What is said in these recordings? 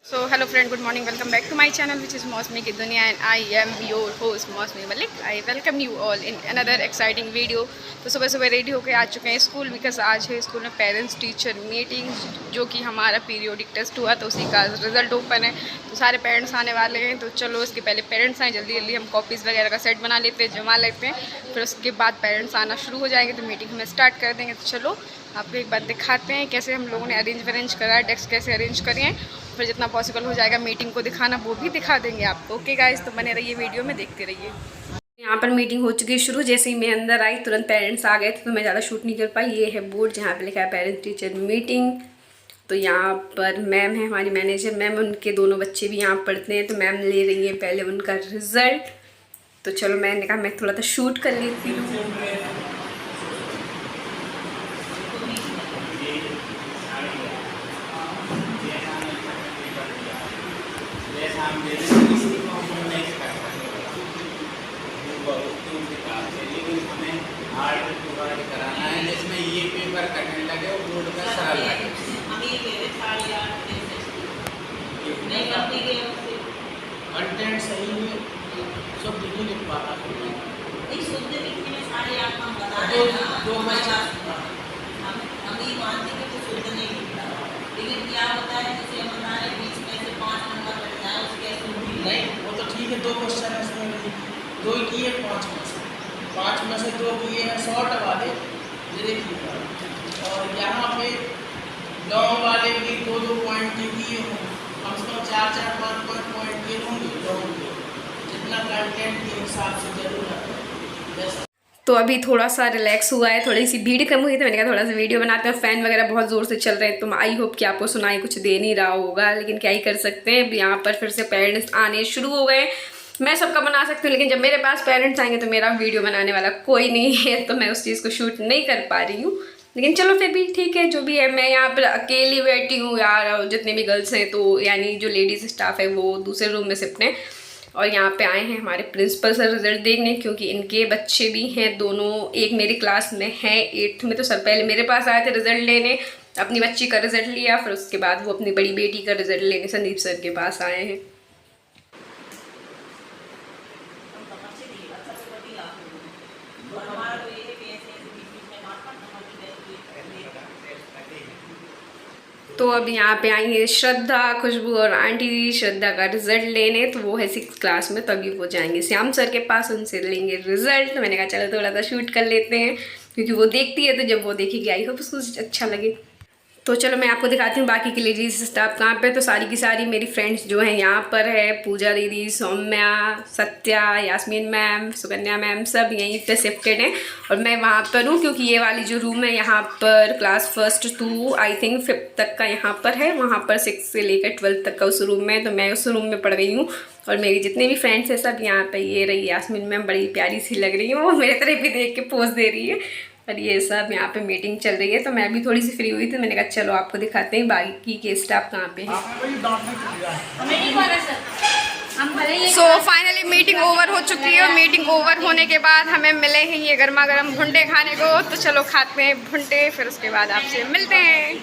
So hello friend, good morning, welcome back to my channel which is Mosmi की दुनिया and I am your host Mosmi Malik. I welcome you all in another exciting video. तो सुबह सुबह ready होकर आ चुके हैं school because आज है स्कूल में पेरेंट्स टीचर मीटिंग जो कि हमारा पीरियोडिक टेस्ट हुआ तो उसी का रिजल्ट ओपन है तो सारे पेरेंट्स आने वाले हैं। तो चलो उसके पहले पेरेंट्स आए, जल्दी जल्दी हम कॉपीज़ वगैरह का सेट बना लेते हैं, जमा लेते हैं, फिर उसके बाद पेरेंट्स आना शुरू हो जाएंगे तो मीटिंग हमें स्टार्ट कर देंगे। तो चलो आपको एक बात दिखाते हैं कैसे हम लोगों ने अरेंज करा है, डेस्क कैसे अरेंज करें हैं, फिर जितना पॉसिबल हो जाएगा मीटिंग को दिखाना वो भी दिखा देंगे आपको। ओके गाइस, तो बने रहिए वीडियो में, देखते रहिए। यहाँ पर मीटिंग हो चुकी है शुरू। जैसे ही मैं अंदर आई तुरंत पेरेंट्स आ गए थे तो मैं ज़्यादा शूट नहीं कर पाई। ये है बोर्ड जहाँ पे लिखा है पेरेंट्स टीचर मीटिंग। तो यहाँ पर मैम है हमारी मैनेजर मैम, उनके दोनों बच्चे भी यहाँ पढ़ते हैं तो मैम ले रही हैं पहले उनका रिजल्ट। तो चलो मैंने कहा मैं थोड़ा सा शूट कर लेती हूँ। कराना है जिसमें ये पेपर कटने लगे और बोर्ड का सरल लगे। कंटेंट सही है, सब नहीं लिख पाता नहीं, शुद्ध लिखने में सारे आप हम बता रहे हैं दो महीना हम ये मानते हैं कि शुद्ध नहीं लिखता, लेकिन क्या होता है जैसे हम बता रहे बीच में से 5 नंबर कट जाए उसके नहीं, वो तो ठीक है। 2 क्वेश्चन है इसमें, 2 ही किए 5 में से 2 किए हैं, 100 टका दे देखिए। और यहाँ पे लॉन्ग वाले भी 2-2 पॉइंट किए हों, कम से कम 4-5 पॉइंट किए होंगे लॉन्ग के, जितना कंटेंट के हिसाब से जरूरत है। तो अभी थोड़ा सा रिलैक्स हुआ है, थोड़ी सी भीड़ कम हुई तो मैंने कहा थोड़ा सा वीडियो बनाते हैं। फ़ैन वगैरह बहुत ज़ोर से चल रहे हैं तो आई होप कि आपको सुनाई कुछ दे नहीं रहा होगा, लेकिन क्या ही कर सकते हैं। यहाँ पर फिर से पेरेंट्स आने शुरू हो गए। मैं सबका बना सकती हूँ लेकिन जब मेरे पास पेरेंट्स आएंगे तो मेरा वीडियो बनाने वाला कोई नहीं है तो मैं उस चीज़ को शूट नहीं कर पा रही हूँ। लेकिन चलो फिर भी ठीक है, जो भी है। मैं यहाँ पर अकेली बैठी हूँ यार, जितने भी गर्ल्स हैं तो यानी जो लेडीज़ स्टाफ है वो दूसरे रूम में शिफ्ट हैं और यहाँ पे आए हैं हमारे प्रिंसिपल सर रिजल्ट देखने, क्योंकि इनके बच्चे भी हैं दोनों, एक मेरी क्लास में है 8th में। तो सर पहले मेरे पास आए थे रिजल्ट लेने, अपनी बच्ची का रिजल्ट लिया, फिर उसके बाद वो अपनी बड़ी बेटी का रिजल्ट लेने संदीप सर के पास आए हैं। तो अब यहाँ पे आई है श्रद्धा, खुशबू और आंटी श्रद्धा का रिजल्ट लेने। तो वो है 6th क्लास में, तो अभी वो जाएंगे श्याम सर के पास, उनसे लेंगे रिजल्ट। तो मैंने कहा चलो थोड़ा सा शूट कर लेते हैं क्योंकि वो देखती है तो जब वो देखेगी आई होप उसको अच्छा लगे। तो चलो मैं आपको दिखाती हूँ बाकी की लेडीज स्टाफ कहाँ पे। तो सारी की सारी मेरी फ्रेंड्स जो हैं यहाँ पर है, पूजा दीदी, सौम्या, सत्या, यास्मीन मैम, सुकन्या मैम, सब यहीं पे शिफ्टेड हैं और मैं वहाँ पर हूँ क्योंकि ये वाली जो रूम है यहाँ पर class 1st to I think 5th तक का यहाँ पर है, वहाँ पर 6 से लेकर 12th तक का उस रूम में। तो मैं उस रूम में पढ़ रही हूँ और मेरी जितने भी फ्रेंड्स हैं सब यहाँ पर। ये रही यास्मीन मैम, बड़ी प्यारी सी लग रही है, वो मेरे तरफ भी देख के पोज दे रही है। और ये सब यहाँ पे मीटिंग चल रही है तो मैं भी थोड़ी सी फ्री हुई थी, मैंने कहा चलो आपको दिखाते हैं बाकी के स्टाफ कहाँ पे है। सो फाइनली मीटिंग ओवर हो चुकी है और मीटिंग ओवर होने के बाद हमें मिले हैं ये गर्मा गर्म भुंटे खाने को। तो चलो खाते हैं भुंटे, फिर उसके बाद आपसे मिलते हैं।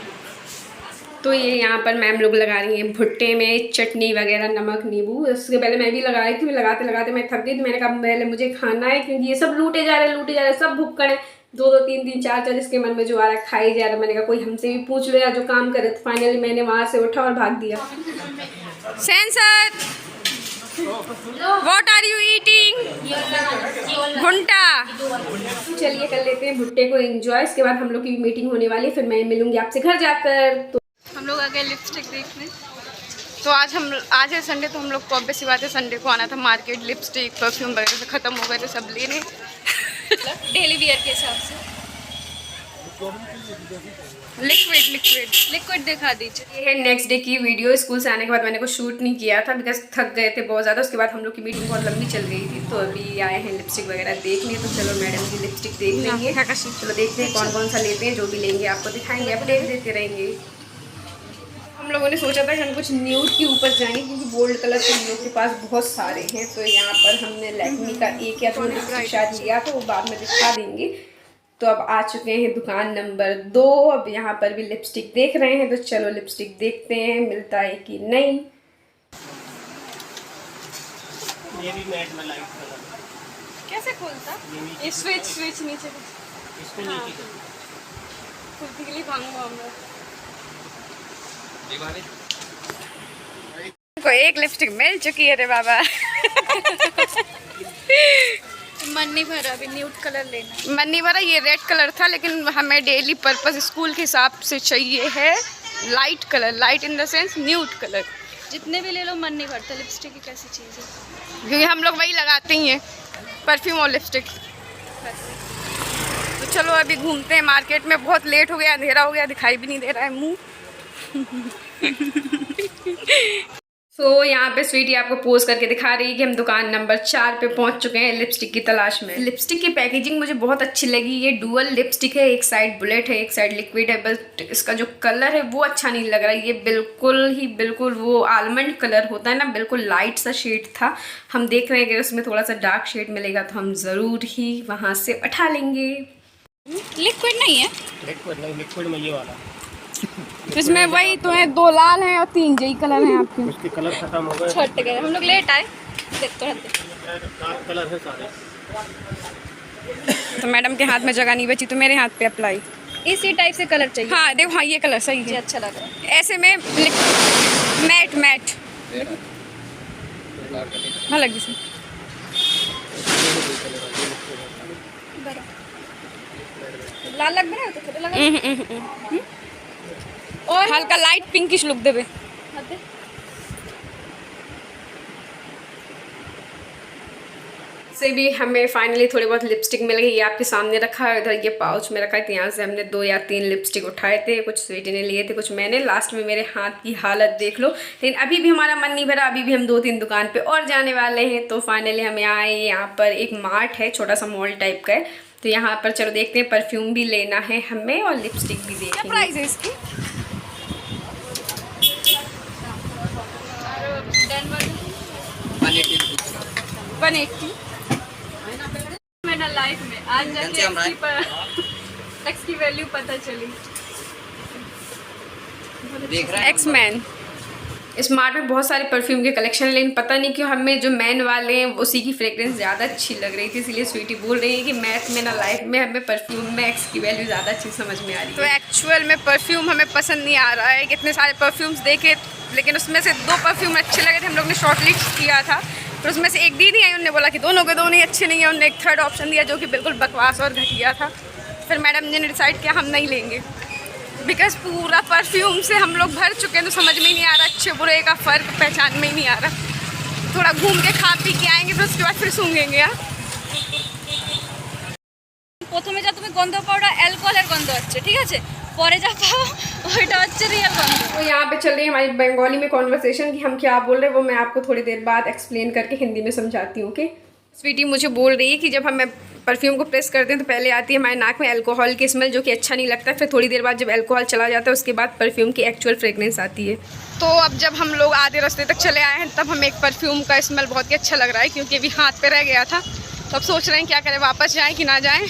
तो ये यहाँ पर मैम लोग लगा रही हैं भुट्टे में चटनी वगैरह, नमक, नींबू। इसके पहले मैं भी लगा रही थी, लगाते लगाते मैं थक गई तो मैंने कहा पहले मुझे खाना है क्योंकि ये सब लूटे जा रहे हैं, सब भुक्कड़ हैं, 2-2, 3-3, 4-4 जिसके मन में जो आ रहा है खाई जा रहा है। मैंने कहा कोई हमसे भी पूछ लो या जो काम करे। तो फाइनली मैंने वहाँ से उठा और भाग दिया। सेंसर, व्हाट आर यू ईटिंग? भुट्टा। चलिए कर लेते हैं भुट्टे को एंजॉय, इसके बाद हम लोग की मीटिंग होने वाली है, फिर मैं मिलूंगी आपसे घर जाकर। तो हम लोग आ गए लिपस्टिक देखने। तो आज है संडे तो हम लोग को ऑब्वियस सी बात है संडे को आना था मार्केट, लिपस्टिक परफ्यूम वगैरह से ख़त्म हो गए थे सब लेने डेली वियर के हिसाब से। लिक्विड दिखा दीजिए। ये है नेक्स्ट डे की वीडियो। स्कूल से आने के बाद मैंने कुछ शूट नहीं किया था बिकॉज थक गए थे बहुत ज़्यादा। उसके बाद हम लोग की मीटिंग बहुत लंबी चल गई थी तो अभी आए हैं लिपस्टिक वगैरह देखने। तो चलो मैडम की लिपस्टिक देख लेंगे, चलो देखते हैं कौन कौन सा लेते हैं, जो भी लेंगे आपको दिखाएंगे, अपडेट देते रहेंगे। हम लोगों ने सोचा था कि हम कुछ न्यूड के ऊपर जाएंगे क्योंकि गोल्ड कलर के हम लोग के पास बहुत सारे हैं। तो यहाँ पर हमने लैक्मी का 1 या 2 लिपस्टिक शायद लिया तो वो बाद में दिखा देंगे। तो अब आ चुके हैं दुकान नंबर 2। अब यहाँ पर भी लिपस्टिक देख रहे हैं, तो चलो लिपस्टिक देखते हैं मिलता है कि नहीं। ये भी मैट में लाइट कलर कैसे खोलता? ये स्विच नीचे इसको हाँ। नीचे खुलती के लिए भांगूंगा को एक लिपस्टिक मिल चुकी है रे बाबा। मन नहीं भरा, अभी न्यूड कलर लेना है। मन नहीं भरा, ये रेड कलर था लेकिन हमें डेली पर्पस स्कूल के हिसाब से चाहिए है light colour, light in the sense nude colour. जितने भी ले लो मन नहीं भरता। लिपस्टिक एक ऐसी चीज़ है, क्योंकि हम लोग वही लगाते ही हैं, परफ्यूम और लिपस्टिक। तो चलो अभी घूमते हैं मार्केट में, बहुत लेट हो गया, अंधेरा हो गया, दिखाई भी नहीं दे रहा है मुंह। सो यहाँ पे स्वीटी आपको पोज करके दिखा रही है कि हम दुकान नंबर 4 पे पहुंच चुके हैं लिपस्टिक की तलाश में। लिपस्टिक की पैकेजिंग मुझे बहुत अच्छी लगी। ये डुअल लिपस्टिक है, एक साइड बुलेट है, एक साइड लिक्विड है, बट इसका जो कलर है वो अच्छा नहीं लग रहा है। ये बिल्कुल वो आलमंड कलर होता है ना, बिल्कुल लाइट सा शेड था। हम देख रहे हैं कि उसमें थोड़ा सा डार्क शेड मिलेगा तो हम ज़रूर ही वहाँ से उठा लेंगे। लिक्विड नहीं है, लिक्विड में ये वाला इसमें वही तो है, 2 लाल हैं और 3 यही कलर हैं आपके। उसके कलर खत्म हो गए, छट गए, हम लोग लेट आए। देखते हैं डार्क कलर है सारे। तो मैडम के हाथ में जगह नहीं बची तो मेरे हाथ पे अप्लाई। इसी टाइप से कलर चाहिए। हाँ देखो, हाँ ये कलर सही मुझे है, अच्छा लग रहा है। ऐसे में मैट हाँ लगी सी। लाल लग रहा है तो थोड़ा लगा और हल्का लाइट पिंकिश लुक देवे। से भी हमें फाइनली थोड़ी बहुत लिपस्टिक मिल गई। ये आपके सामने रखा है, इधर ये पाउच में रखा है। तो यहाँ से हमने 2 या 3 लिपस्टिक उठाए थे, कुछ स्वीटी ने लिए थे, कुछ मैंने। लास्ट में मेरे हाथ की हालत देख लो। लेकिन अभी भी हमारा मन नहीं भरा, अभी भी हम 2-3 दुकान पे और जाने वाले हैं। तो फाइनली हम आए, यहाँ पर एक मार्ट है, छोटा सा मॉल टाइप का है। तो यहाँ पर चलो देखते हैं, परफ्यूम भी लेना है हमें और लिपस्टिक भी देखेंगे। क्या प्राइस है इसकी? 180। मैंने लाइफ में आज जाके एक्स की वैल्यू पता चली। एक्स-मैन इस मार्ट में बहुत सारे परफ्यूम के कलेक्शन है, लेकिन पता नहीं क्यों हमें जो मैन वाले हैं उसी की फ्रेग्रेंस ज़्यादा अच्छी लग रही थी। इसलिए स्वीटी बोल रही है कि मैथ में ना लाइफ में हमें परफ्यूम में एक्स की वैल्यू ज़्यादा अच्छी समझ में आ रही है। तो एक्चुअल में परफ्यूम हमें पसंद नहीं आ रहा है। कितने सारे परफ्यूम्स देखे, लेकिन उसमें से 2 परफ्यूम अच्छे लगे थे, हम लोग ने शॉर्ट लिस्ट किया था। फिर उसमें से एक दीदी आई, उन्होंने बोला कि दोनों के दोनों ही अच्छे नहीं है। उन्होंने एक थर्ड ऑप्शन दिया जो कि बिल्कुल बकवास और घटिया था। फिर मैडम ने डिसाइड किया हम नहीं लेंगे, बिकॉज पूरा परफ्यूम से हम लोग भर चुके हैं, तो समझ में ही नहीं आ रहा अच्छे बुरे का फ़र्क पहचान में ही नहीं आ रहा। थोड़ा घूम के खा पी के आएंगे, फिर उसके बाद फिर सूंघेंगे। यार প্রথমে যা তুমি গন্ধ পাওয়া অ্যালকোহলের গন্ধ হচ্ছে, ঠিক আছে, পরে যা পাও ওইটা হচ্ছে রিয়েল গন্ধ। तो यहाँ पे चल रही है हमारी बंगाली में कॉन्वर्सेशन कि हम क्या बोल रहे हैं, वो मैं आपको थोड़ी देर बाद एक्सप्लेन करके हिंदी में समझाती हूँ। ओके, स्वीटी मुझे बोल रही है कि जब हम परफ्यूम को प्रेस करते हैं तो पहले आती है हमारे नाक में अल्कोहल की स्मेल, जो कि अच्छा नहीं लगता है। फिर थोड़ी देर बाद जब अल्कोहल चला जाता है उसके बाद परफ्यूम की एक्चुअल फ्रेगनेंस आती है। तो अब जब हम लोग आधे रास्ते तक चले आए हैं, तब हमें एक परफ्यूम का स्मेल बहुत ही अच्छा लग रहा है, क्योंकि अभी हाथ पे रह गया था। तो अब सोच रहे हैं क्या करें, वापस जाएँ कि ना जाएँ।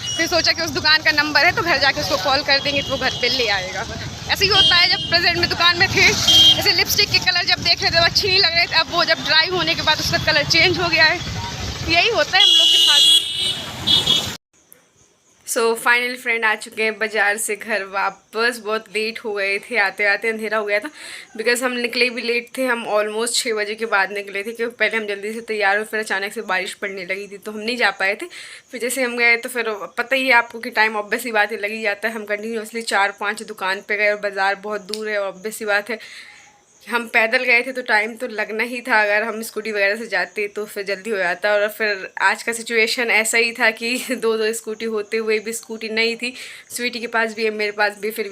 फिर सोचा कि उस दुकान का नंबर है तो घर जाके उसको कॉल कर देंगे तो वो घर पे ले आएगा। ऐसे ही होता है जब प्रेजेंट में दुकान में थे, जैसे लिपस्टिक के कलर जब देख रहे थे अच्छी नहीं लग रहे थे, अब वो जब ड्राई होने के बाद उसका कलर चेंज हो गया है। यही होता है हम लोग के साथ। सो फाइनल फ्रेंड आ चुके हैं बाज़ार से घर वापस। बहुत लेट हो गए थे, आते आते अंधेरा हो गया था, बिकॉज हम निकले भी लेट थे। हम ऑलमोस्ट 6 बजे के बाद निकले थे, क्योंकि पहले हम जल्दी से तैयार हुए, फिर अचानक से बारिश पड़ने लगी थी तो हम नहीं जा पाए थे। फिर जैसे हम गए तो फिर पता ही है आपको कि टाइम ऑब्वियस ही बात है लग ही जाता है। हम कंटिन्यूसली 4-5 दुकान पे गए और बाज़ार बहुत दूर है, ऑब्वियस ही बात है। हम पैदल गए थे तो टाइम तो लगना ही था, अगर हम स्कूटी वगैरह से जाते तो फिर जल्दी हो जाता। और फिर आज का सिचुएशन ऐसा ही था कि 2-2 स्कूटी होते हुए भी स्कूटी नहीं थी। स्वीटी के पास भी है, मेरे पास भी, फिर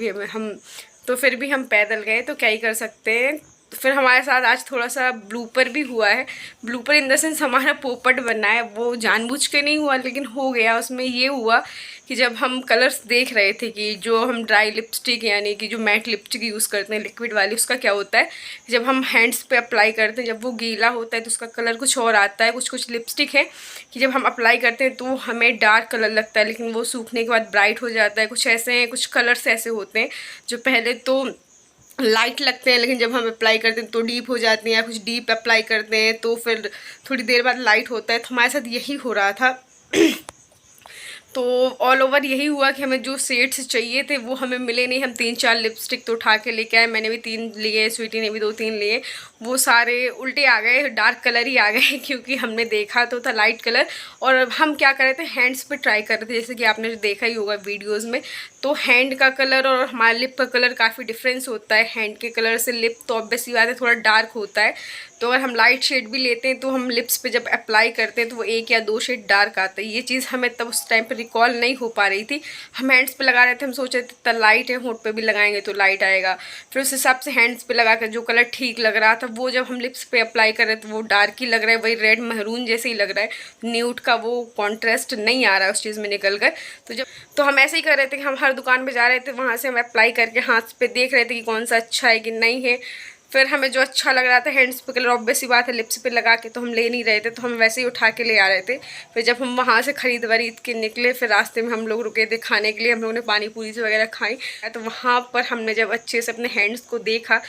भी हम पैदल गए तो क्या ही कर सकते हैं। तो फिर हमारे साथ आज थोड़ा सा ब्लूपर भी हुआ है। ब्लूपर इन द सेंस हमारा पोपट बनना है, वो जानबूझ के नहीं हुआ लेकिन हो गया। उसमें ये हुआ कि जब हम कलर्स देख रहे थे कि जो हम ड्राई लिपस्टिक यानी कि जो मैट लिपस्टिक यूज़ करते हैं लिक्विड वाली, उसका क्या होता है जब हम हैंड्स पे अप्लाई करते हैं, जब वो गीला होता है तो उसका कलर कुछ और आता है। कुछ लिपस्टिक है कि जब हम अप्लाई करते हैं तो हमें डार्क कलर लगता है लेकिन वो सूखने के बाद ब्राइट हो जाता है। कुछ ऐसे हैं, कुछ कलर्स ऐसे होते हैं जो पहले तो लाइट लगते हैं लेकिन जब हम अप्लाई करते हैं तो डीप हो जाती हैं। कुछ डीप अप्लाई करते हैं तो फिर थोड़ी देर बाद लाइट होता है। तो हमारे साथ यही हो रहा था। तो ऑल ओवर यही हुआ कि हमें जो शेड्स चाहिए थे वो हमें मिले नहीं। हम 3-4 लिपस्टिक तो उठा के लेके आए, मैंने भी 3 लिए, स्वीटी ने भी 2-3 लिए, वो सारे उल्टे आ गए, डार्क कलर ही आ गए क्योंकि हमने देखा तो था लाइट कलर। और हम क्या कर रहे थे, हैंड्स पे ट्राई कर रहे थे, जैसे कि आपने देखा ही होगा वीडियोज़ में। तो हैंड का कलर और हमारे लिप का कलर काफ़ी डिफरेंस होता है। हैंड के कलर से लिप तो ऑब्वियसली बात है थोड़ा डार्क होता है। तो अगर हम लाइट शेड भी लेते हैं तो हम लिप्स पे जब अप्लाई करते हैं तो वो 1 या 2 शेड डार्क आता है। ये चीज़ हमें तब उस टाइम पे रिकॉल नहीं हो पा रही थी। हम हैंड्स पे लगा रहे थे, हम सोच रहे थे इतना लाइट है, होंठ पे भी लगाएंगे तो लाइट आएगा। फिर उस हिसाब से हैंड्स पे लगा कर जो कलर ठीक लग रहा था वो जब हम लिप्स पे अप्लाई कर रहे थे वो डार्क ही लग रहा है, वही रेड महरून जैसे ही लग रहा है। न्यूड का वो कॉन्ट्रास्ट नहीं आ रहा है उस चीज़ में निकल कर। तो हम ऐसे ही कर रहे थे कि हम हर दुकान पर जा रहे थे, वहाँ से हम अप्लाई करके हाथ पे देख रहे थे कि कौन सा अच्छा है कि नहीं है। फिर हमें जो अच्छा लग रहा था हैंड्स पे कलर, ऑब्वियस ही बात है लिप्स पे लगा के तो हम ले नहीं रहे थे, तो हम वैसे ही उठा के ले आ रहे थे। फिर जब हम वहाँ से खरीद के निकले, फिर रास्ते में हम लोग रुके थे खाने के लिए, हम लोगों ने पानी पूरी से वगैरह खाई। तो वहाँ पर हमने जब अच्छे से अपने हैंड्स को देखा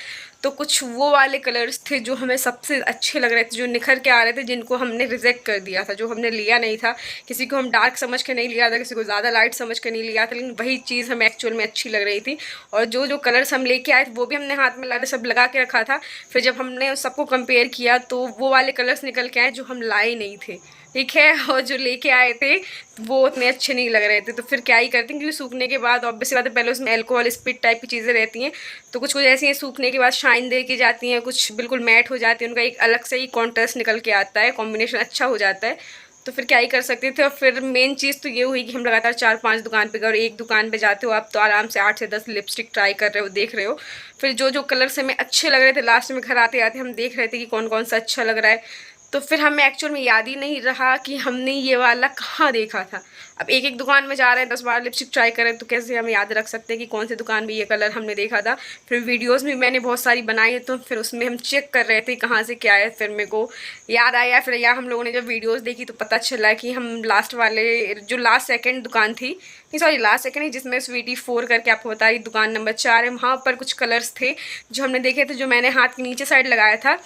तो कुछ वो वाले कलर्स थे जो हमें सबसे अच्छे लग रहे थे, जो निखर के आ रहे थे, जिनको हमने रिजेक्ट कर दिया था, जो हमने लिया नहीं था। किसी को हम डार्क समझ के नहीं लिया था, किसी को ज़्यादा लाइट समझ के नहीं लिया था, लेकिन वही चीज़ हमें एक्चुअल में अच्छी लग रही थी। और जो कलर्स हम लेके आए थे वो भी हमने हाथ में सब लगा के रखा था। फिर जब हमने उस सबको कंपेयर किया तो वो वाले कलर्स निकल के आए जो हम लाए नहीं थे, ठीक है। और जो लेके आए थे वो उतने अच्छे नहीं लग रहे थे। तो फिर क्या ही करते हैं, क्योंकि सूखने के बाद ऑब्वियसली बात है पहले उसमें अल्कोहल स्पिट टाइप की चीज़ें रहती हैं, तो कुछ ऐसी हैं सूखने के बाद शाइन दे के जाती हैं, कुछ बिल्कुल मैट हो जाती है, उनका एक अलग से ही कॉन्ट्रास्ट निकल के आता है, कॉम्बिनेशन अच्छा हो जाता है। तो फिर क्या ही कर सकते थे। और फिर मेन चीज़ तो ये हुई कि हम लगातार 4-5 दुकान पे गए, और एक दुकान पे जाते हो आप तो आराम से 8 से 10 लिपस्टिक ट्राई कर रहे हो, देख रहे हो। फिर जो कलर्स हमें अच्छे लग रहे थे लास्ट में घर आते आते हम देख रहे थे कि कौन कौन सा अच्छा लग रहा है। तो फिर हमें एक्चुअल में याद ही नहीं रहा कि हमने ये वाला कहाँ देखा था। अब एक दुकान में जा रहे हैं, 10-12 लिपस्टिक ट्राई करें तो कैसे हम याद रख सकते हैं कि कौन सी दुकान में ये कलर हमने देखा था। फिर वीडियोस भी मैंने बहुत सारी बनाई है, तो फिर उसमें हम चेक कर रहे थे कहाँ से क्या है। फिर मेरे को याद आया, फिर या हम लोगों ने जब वीडियोस देखी तो पता चला कि हम लास्ट वाले जो लास्ट सेकंड दुकान थी, नहीं सॉरी लास्ट सेकंड ही, जिसमें स्वीटी 4 करके आपको बता रही दुकान नंबर 4 है, वहाँ पर कुछ कलर्स थे जो हमने देखे थे, जो मैंने हाथ की नीचे साइड लगाया था।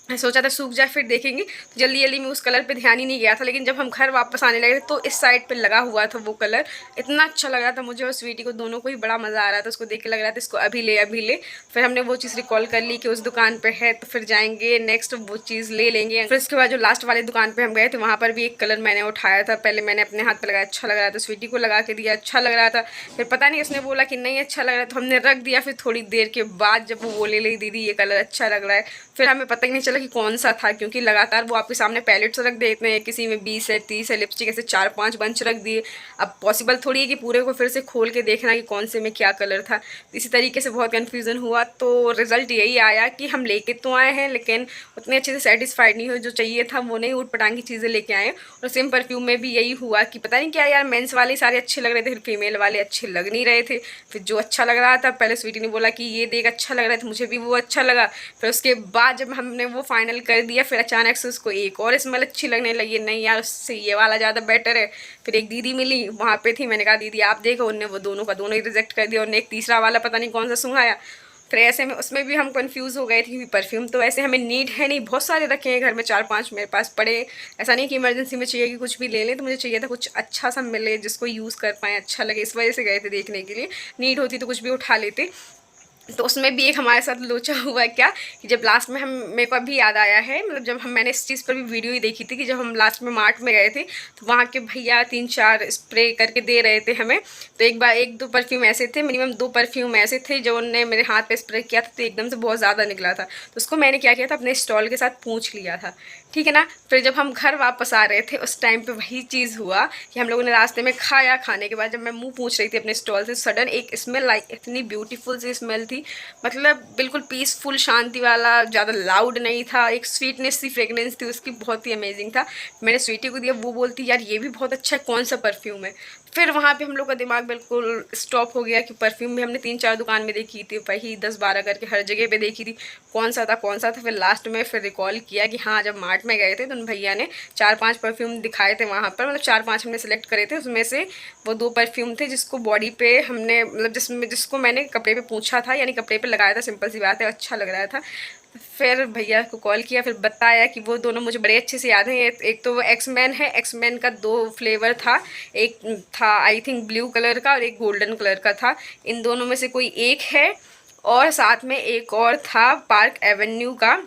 मैं सोचा था सूख जाए फिर देखेंगे, तो जल्दी जल्दी में उस कलर पे ध्यान ही नहीं गया था। लेकिन जब हम घर वापस आने लगे तो इस साइड पे लगा हुआ था वो कलर, इतना अच्छा लग रहा था मुझे और स्वीटी को, दोनों को ही बड़ा मज़ा आ रहा था। उसको देख के लग रहा था इसको अभी ले। फिर हमने वो चीज़ रिकॉल कर ली कि उस दुकान पर है, तो फिर जाएंगे नेक्स्ट वो चीज़ ले लेंगे। फिर उसके बाद जो लास्ट वाले दुकान पर हम गए तो वहाँ पर भी एक कलर मैंने उठाया था। पहले मैंने अपने हाथ पर लगाया, अच्छा लग रहा था, स्वीटी को लगा के दिया, अच्छा लग रहा था। फिर पता नहीं उसने बोला कि नहीं अच्छा लग रहा है, तो हमने रख दिया। फिर थोड़ी देर के बाद जब वो बोले ले दीदी ये कलर अच्छा लग रहा है, फिर हमें पता ही नहीं चला कि कौन सा था, क्योंकि लगातार वो आपके सामने पैलेट्स रख देते हैं, किसी में 20 है 30 है लिपस्टिक, ऐसे 4-5 बंच रख दिए। अब पॉसिबल थोड़ी है कि पूरे को फिर से खोल के देखना कि कौन से में क्या कलर था। इसी तरीके से बहुत कन्फ्यूज़न हुआ। तो रिज़ल्ट यही आया कि हम लेके तो आए हैं लेकिन उतने अच्छे से सेटिस्फाइड नहीं हुए, जो चाहिए था वो नहीं, ऊट पटांग की चीज़ें लेके आए। और सेम परफ्यूम में भी यही हुआ कि पता नहीं क्या यार, मेंस वाले सारे अच्छे लग रहे थे, फिर फीमेल वाले अच्छे लग नहीं रहे थे। फिर जो अच्छा लग रहा था, पहले स्वीटी ने बोला कि ये देख अच्छा लग रहा है, तो मुझे भी वो अच्छा लगा। फिर उसके बाद जब हमने वो फाइनल कर दिया, फिर अचानक से उसको एक और स्मेल अच्छी लगने लगी, नहीं यार उससे ये वाला ज़्यादा बेटर है। फिर एक दीदी मिली वहाँ पे थी, मैंने कहा दीदी आप देखो, उनने वो दोनों का दोनों ही रिजेक्ट कर दिया। उन्होंने एक तीसरा वाला पता नहीं कौन सा सुंघाया। फिर ऐसे में उसमें भी हम कंफ्यूज हो गए थे, क्योंकि परफ्यूम तो ऐसे हमें नीड है नहीं, बहुत सारे रखे हैं घर में, 4-5 मेरे पास पड़े। ऐसा नहीं कि इमरजेंसी में चाहिए कि कुछ भी ले लें, तो मुझे चाहिए था कुछ अच्छा सा मिले जिसको यूज़ कर पाएँ, अच्छा लगे, इस वजह से गए थे देखने के लिए। नीड होती तो कुछ भी उठा लेते। तो उसमें भी एक हमारे साथ लोचा हुआ क्या कि जब लास्ट में हम, मेरे को अभी याद आया है, मतलब जब मैंने इस चीज़ पर भी वीडियो ही देखी थी कि जब हम लास्ट में मार्ट में गए थे तो वहाँ के भैया 3-4 स्प्रे करके दे रहे थे हमें। तो एक बार 1-2 परफ्यूम ऐसे थे, मिनिमम 2 परफ्यूम ऐसे थे जो उन्होंने मेरे हाथ पे स्प्रे किया था, तो एकदम से बहुत ज़्यादा निकला था। तो उसको मैंने क्या किया था, अपने स्टॉल के साथ पूछ लिया था, ठीक है ना। फिर जब हम घर वापस आ रहे थे उस टाइम पे वही चीज़ हुआ कि हम लोगों ने रास्ते में खाया, खाने के बाद जब मैं मुंह पूछ रही थी अपने स्टॉल से, सडन एक स्मेल आई, इतनी ब्यूटीफुल सी स्मेल थी थी, मतलब बिल्कुल पीसफुल शांति वाला, ज़्यादा लाउड नहीं था, एक स्वीटनेस सी फ्रेगनेंस थी उसकी, बहुत ही अमेजिंग था। मैंने स्वीटी को दिया, वो बोलती यार ये भी बहुत अच्छा है, कौन सा परफ्यूम है। फिर वहाँ पे हम लोग का दिमाग बिल्कुल स्टॉप हो गया कि परफ्यूम भी हमने 3-4 दुकान में देखी थी, वही 10-12 करके हर जगह पे देखी थी, कौन सा था। फिर लास्ट में फिर रिकॉल किया कि हाँ जब मार्ट में गए थे तो उन भैया ने 4-5 परफ्यूम दिखाए थे वहाँ पर, मतलब 4-5 हमने सेलेक्ट करे थे, उसमें से वो 2 परफ्यूम थे जिसको बॉडी पे हमने मतलब जिसको मैंने कपड़े पे पूछा था, यानी कपड़े पे लगाया था, सिंपल सी बात है, अच्छा लग रहा था। फिर भैया को कॉल किया, फिर बताया कि वो दोनों मुझे बड़े अच्छे से याद हैं। एक तो वो एक्समैन है, एक्समैन का 2 फ्लेवर था, एक था आई थिंक ब्लू कलर का और एक गोल्डन कलर का था, इन दोनों में से कोई एक है। और साथ में एक और था पार्क एवेन्यू का,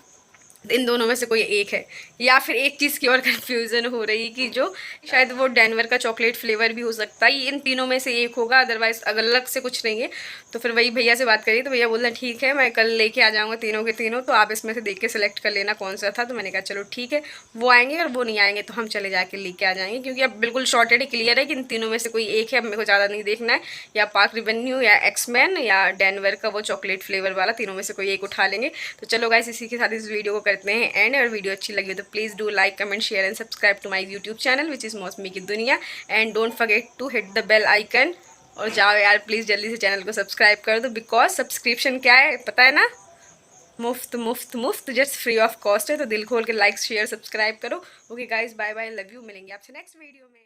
इन दोनों में से कोई एक है। या फिर एक चीज़ की और कन्फ्यूज़न हो रही कि जो शायद वो डेनवर का चॉकलेट फ्लेवर भी हो सकता है, इन तीनों में से एक होगा, अदरवाइज अलग से कुछ नहीं है। तो फिर वही भैया से बात करी तो भैया बोलना ठीक है मैं कल लेके आ जाऊँगा तीनों के तीनों, तो आप इसमें से देख के सिलेक्ट कर लेना कौन सा था। तो मैंने कहा चलो ठीक है, वो आएंगे और वो नहीं आएंगे तो हम चले जाके लेके आ जाएंगे, क्योंकि अब बिल्कुल शॉर्टेड ही क्लियर है कि इन तीनों में से कोई एक है, अब मेरे को ज़्यादा नहीं देखना है, या पार्क रिवेन्यू या एक्समैन या डेनवर का वो चॉकलेट फ्लेवर वाला, तीनों में से कोई एक उठा लेंगे। तो चलो गाइस इसी के साथ इस वीडियो को करते हैं एंड, और वीडियो अच्छी लगी तो please do like comment share and subscribe to my YouTube channel which is Mausami की दुनिया, and don't forget to hit the bell icon. और जाओ यार प्लीज़ जल्दी से चैनल को सब्सक्राइब कर दो, बिकॉज सब्सक्रिप्शन क्या है पता है ना, मुफ्त मुफ्त मुफ्त, जस्ट फ्री ऑफ कॉस्ट है। तो दिल खोल के लाइक शेयर सब्सक्राइब करो। Okay guys bye bye, love you, मिलेंगे आपसे नेक्स्ट वीडियो में।